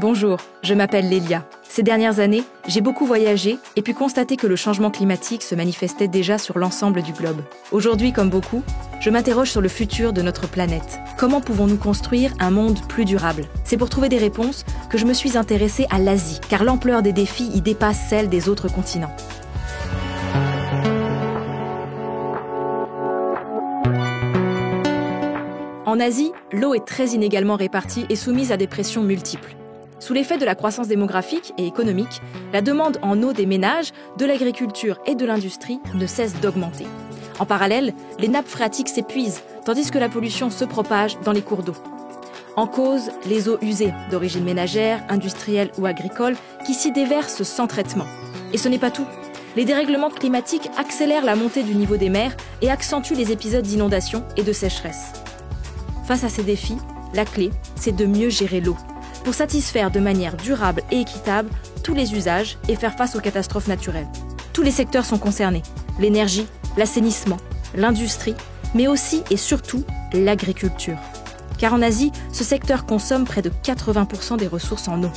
Bonjour, je m'appelle Lélia. Ces dernières années, j'ai beaucoup voyagé et pu constater que le changement climatique se manifestait déjà sur l'ensemble du globe. Aujourd'hui, comme beaucoup, je m'interroge sur le futur de notre planète. Comment pouvons-nous construire un monde plus durable? C'est pour trouver des réponses que je me suis intéressée à l'Asie, car l'ampleur des défis y dépasse celle des autres continents. En Asie, l'eau est très inégalement répartie et soumise à des pressions multiples. Sous l'effet de la croissance démographique et économique, la demande en eau des ménages, de l'agriculture et de l'industrie ne cesse d'augmenter. En parallèle, les nappes phréatiques s'épuisent, tandis que la pollution se propage dans les cours d'eau. En cause, les eaux usées, d'origine ménagère, industrielle ou agricole, qui s'y déversent sans traitement. Et ce n'est pas tout. Les dérèglements climatiques accélèrent la montée du niveau des mers et accentuent les épisodes d'inondation et de sécheresse. Face à ces défis, la clé, c'est de mieux gérer l'eau, pour satisfaire de manière durable et équitable tous les usages et faire face aux catastrophes naturelles. Tous les secteurs sont concernés, l'énergie, l'assainissement, l'industrie, mais aussi et surtout l'agriculture. Car en Asie, ce secteur consomme près de 80% des ressources en eau.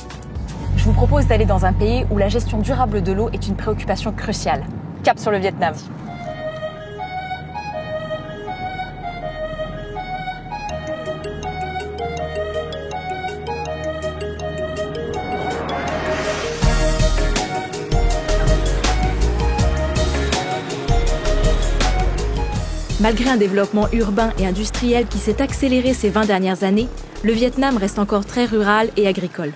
Je vous propose d'aller dans un pays où la gestion durable de l'eau est une préoccupation cruciale. Cap sur le Vietnam. Malgré un développement urbain et industriel qui s'est accéléré ces 20 dernières années, le Vietnam reste encore très rural et agricole.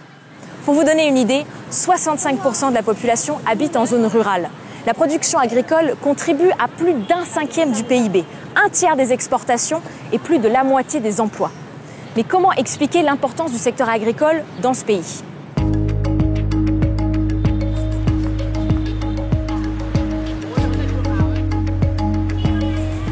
Pour vous donner une idée, 65% de la population habite en zone rurale. La production agricole contribue à plus d'un cinquième du PIB, un tiers des exportations et plus de la moitié des emplois. Mais comment expliquer l'importance du secteur agricole dans ce pays ?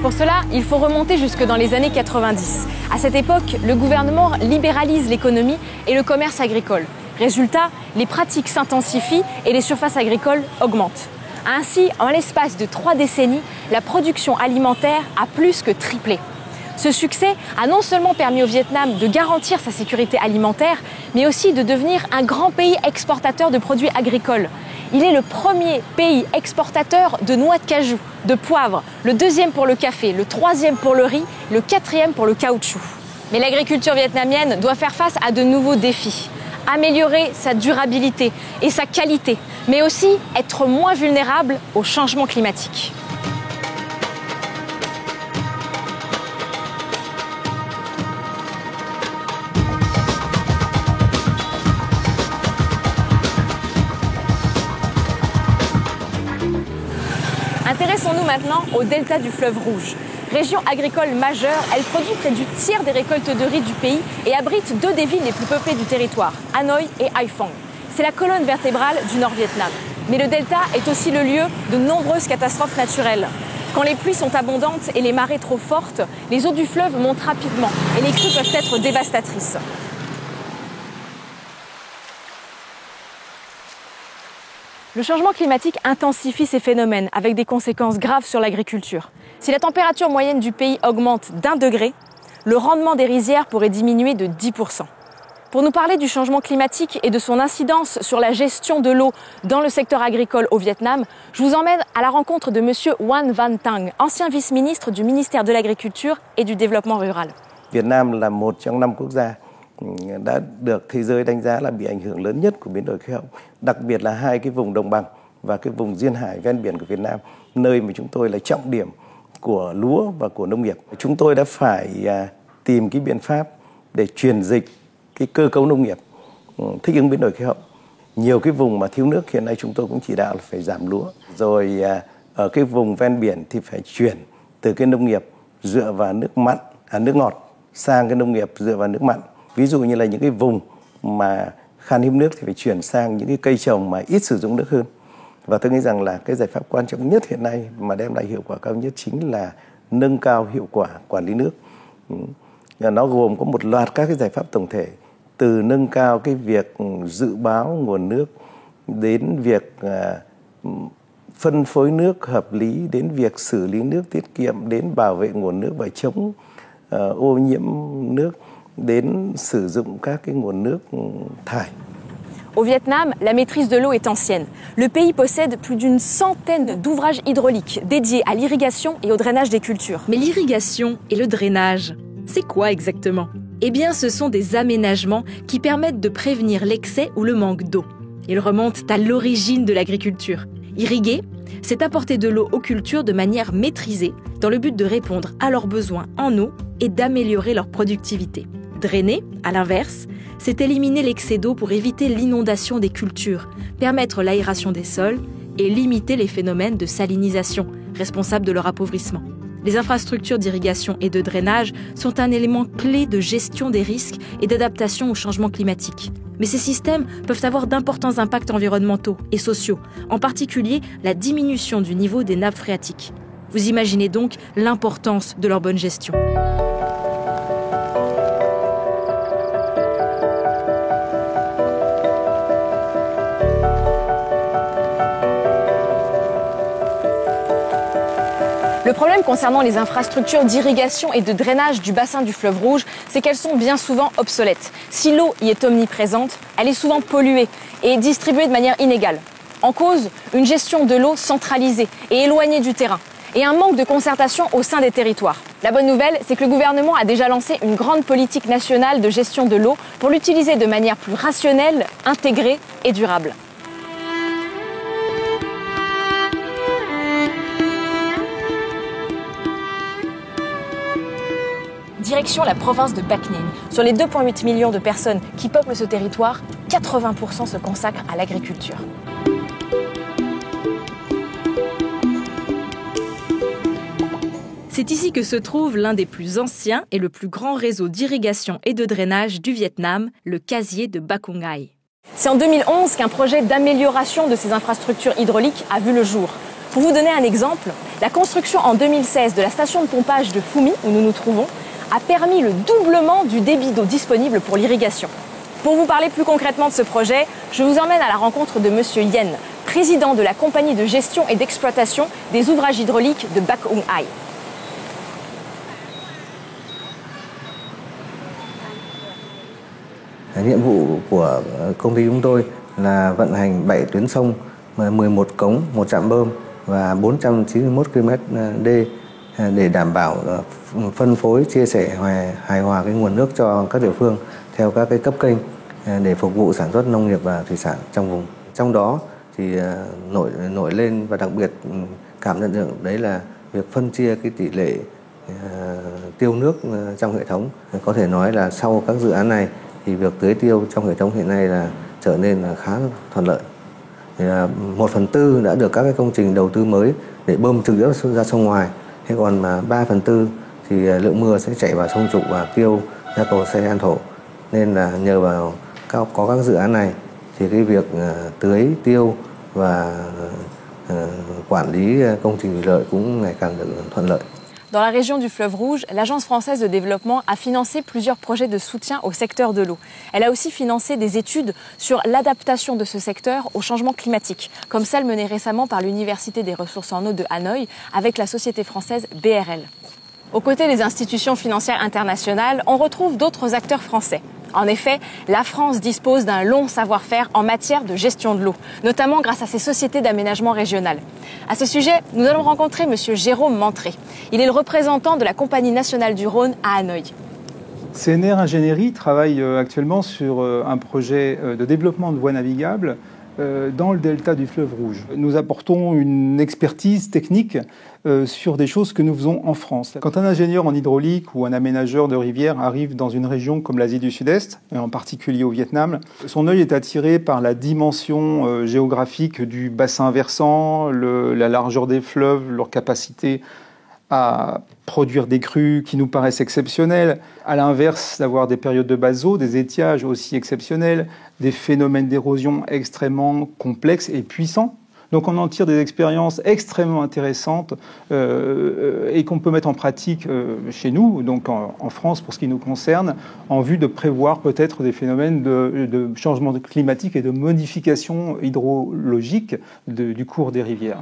Pour cela, il faut remonter jusque dans les années 90. À cette époque, le gouvernement libéralise l'économie et le commerce agricole. Résultat, les pratiques s'intensifient et les surfaces agricoles augmentent. Ainsi, en l'espace de 3 décennies, la production alimentaire a plus que triplé. Ce succès a non seulement permis au Vietnam de garantir sa sécurité alimentaire, mais aussi de devenir un grand pays exportateur de produits agricoles. Il est le premier pays exportateur de noix de cajou, de poivre, le deuxième pour le café, le troisième pour le riz, le quatrième pour le caoutchouc. Mais l'agriculture vietnamienne doit faire face à de nouveaux défis. Améliorer sa durabilité et sa qualité, mais aussi être moins vulnérable au changement climatique. Intéressons-nous maintenant au delta du fleuve Rouge. Région agricole majeure, elle produit près du tiers des récoltes de riz du pays et abrite 2 des villes les plus peuplées du territoire, Hanoï et Haiphong. C'est la colonne vertébrale du Nord-Vietnam. Mais le delta est aussi le lieu de nombreuses catastrophes naturelles. Quand les pluies sont abondantes et les marées trop fortes, les eaux du fleuve montent rapidement et les crues peuvent être dévastatrices. Le changement climatique intensifie ces phénomènes avec des conséquences graves sur l'agriculture. Si la température moyenne du pays augmente d'1 degré, le rendement des rizières pourrait diminuer de 10%. Pour nous parler du changement climatique et de son incidence sur la gestion de l'eau dans le secteur agricole au Vietnam, je vous emmène à la rencontre de M. Van Van Tang, ancien vice-ministre du ministère de l'Agriculture et du Développement rural. Vietnam là một trong 5 quốc gia đã được thế giới đánh giá là bị ảnh hưởng lớn nhất của biến đổi khí hậu, đặc biệt là 2 cái vùng đồng bằng và cái vùng duyên hải ven biển của Việt Nam, nơi mà chúng tôi là trọng điểm của lúa và của nông nghiệp. Chúng tôi đã phải tìm cái biện pháp để chuyển dịch cái cơ cấu nông nghiệp thích ứng biến đổi khí hậu. Nhiều cái vùng mà thiếu nước hiện nay chúng tôi cũng chỉ đạo là phải giảm lúa. Rồi ở cái vùng ven biển thì phải chuyển từ cái nông nghiệp dựa vào nước mặn, nước ngọt sang cái nông nghiệp dựa vào nước mặn. Ví dụ như là những cái vùng mà khan hiếm nước thì phải chuyển sang những cái cây trồng mà ít sử dụng nước hơn. Và tôi nghĩ rằng là cái giải pháp quan trọng nhất hiện nay mà đem lại hiệu quả cao nhất chính là nâng cao hiệu quả quản lý nước. Nó gồm có một loạt các cái giải pháp tổng thể, từ nâng cao cái việc dự báo nguồn nước đến việc phân phối nước hợp lý, đến việc xử lý nước tiết kiệm, đến bảo vệ nguồn nước và chống ô nhiễm nước, đến sử dụng các cái nguồn nước thải. Au Vietnam, la maîtrise de l'eau est ancienne. Le pays possède plus d'une centaine d'ouvrages hydrauliques dédiés à l'irrigation et au drainage des cultures. Mais l'irrigation et le drainage, c'est quoi exactement ? Eh bien, ce sont des aménagements qui permettent de prévenir l'excès ou le manque d'eau. Ils remontent à l'origine de l'agriculture. Irriguer, c'est apporter de l'eau aux cultures de manière maîtrisée, dans le but de répondre à leurs besoins en eau et d'améliorer leur productivité. Drainer, à l'inverse, c'est éliminer l'excès d'eau pour éviter l'inondation des cultures, permettre l'aération des sols et limiter les phénomènes de salinisation, responsables de leur appauvrissement. Les infrastructures d'irrigation et de drainage sont un élément clé de gestion des risques et d'adaptation au changement climatique. Mais ces systèmes peuvent avoir d'importants impacts environnementaux et sociaux, en particulier la diminution du niveau des nappes phréatiques. Vous imaginez donc l'importance de leur bonne gestion. Le problème concernant les infrastructures d'irrigation et de drainage du bassin du fleuve Rouge, c'est qu'elles sont bien souvent obsolètes. Si l'eau y est omniprésente, elle est souvent polluée et distribuée de manière inégale. En cause, une gestion de l'eau centralisée et éloignée du terrain, et un manque de concertation au sein des territoires. La bonne nouvelle, c'est que le gouvernement a déjà lancé une grande politique nationale de gestion de l'eau pour l'utiliser de manière plus rationnelle, intégrée et durable. Direction la province de Bắc Ninh. Sur les 2,8 millions de personnes qui peuplent ce territoire, 80% se consacrent à l'agriculture. C'est ici que se trouve l'un des plus anciens et le plus grand réseau d'irrigation et de drainage du Vietnam, le casier de Bac-Oung-Ai. C'est en 2011 qu'un projet d'amélioration de ces infrastructures hydrauliques a vu le jour. Pour vous donner un exemple, la construction en 2016 de la station de pompage de Phu My, où nous nous trouvons, a permis le doublement du débit d'eau disponible pour l'irrigation. Pour vous parler plus concrètement de ce projet, je vous emmène à la rencontre de Monsieur Yen, président de la compagnie de gestion et d'exploitation des ouvrages hydrauliques de Bac-Oung-Ai. Nhiệm vụ của công ty chúng tôi là vận hành 7 tuyến sông, 11 cống, 1 trạm bơm và 491 km đê để đảm bảo phân phối, chia sẻ hài hòa cái nguồn nước cho các địa phương theo các cái cấp kênh để phục vụ sản xuất nông nghiệp và thủy sản trong vùng. Trong đó thì nổi lên và đặc biệt cảm nhận được đấy là việc phân chia cái tỷ lệ tiêu nước trong hệ thống. Có thể nói là sau các dự án này thì việc tưới tiêu trong hệ thống hiện nay là trở nên là khá thuận lợi. 1/4 đã được các cái công trình đầu tư mới để bơm trực tiếp ra sông ngoài. Thế còn mà 3/4 thì lượng mưa sẽ chảy vào sông Trục và tiêu ra cầu Xe An Thổ. Nên là nhờ vào có các dự án này thì cái việc tưới tiêu và quản lý công trình thủy lợi cũng ngày càng được thuận lợi. Dans la région du fleuve Rouge, l'Agence française de développement a financé plusieurs projets de soutien au secteur de l'eau. Elle a aussi financé des études sur l'adaptation de ce secteur au changement climatique, comme celle menée récemment par l'Université des ressources en eau de Hanoï avec la société française BRL. Aux côtés des institutions financières internationales, on retrouve d'autres acteurs français. En effet, la France dispose d'un long savoir-faire en matière de gestion de l'eau, notamment grâce à ses sociétés d'aménagement régional. À ce sujet, nous allons rencontrer M. Jérôme Mantré. Il est le représentant de la Compagnie nationale du Rhône à Hanoï. CNR Ingénierie travaille actuellement sur un projet de développement de voies navigables dans le delta du fleuve Rouge. Nous apportons une expertise technique sur des choses que nous faisons en France. Quand un ingénieur en hydraulique ou un aménageur de rivière arrive dans une région comme l'Asie du Sud-Est, et en particulier au Vietnam, son œil est attiré par la dimension géographique du bassin versant, la largeur des fleuves, leur capacité à produire des crues qui nous paraissent exceptionnelles, à l'inverse d'avoir des périodes de basse eau, des étiages aussi exceptionnels, des phénomènes d'érosion extrêmement complexes et puissants. Donc on en tire des expériences extrêmement intéressantes et qu'on peut mettre en pratique chez nous, donc en France pour ce qui nous concerne, en vue de prévoir peut-être des phénomènes de changement climatique et de modification hydrologique du cours des rivières.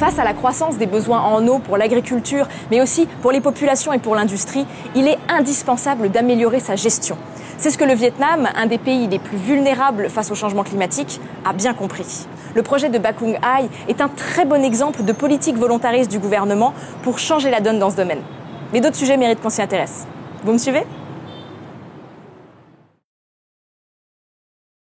Face à la croissance des besoins en eau pour l'agriculture, mais aussi pour les populations et pour l'industrie, il est indispensable d'améliorer sa gestion. C'est ce que le Vietnam, un des pays les plus vulnérables face au changement climatique, a bien compris. Le projet de Bakung Hai est un très bon exemple de politique volontariste du gouvernement pour changer la donne dans ce domaine. Mais d'autres sujets méritent qu'on s'y intéresse. Vous me suivez ?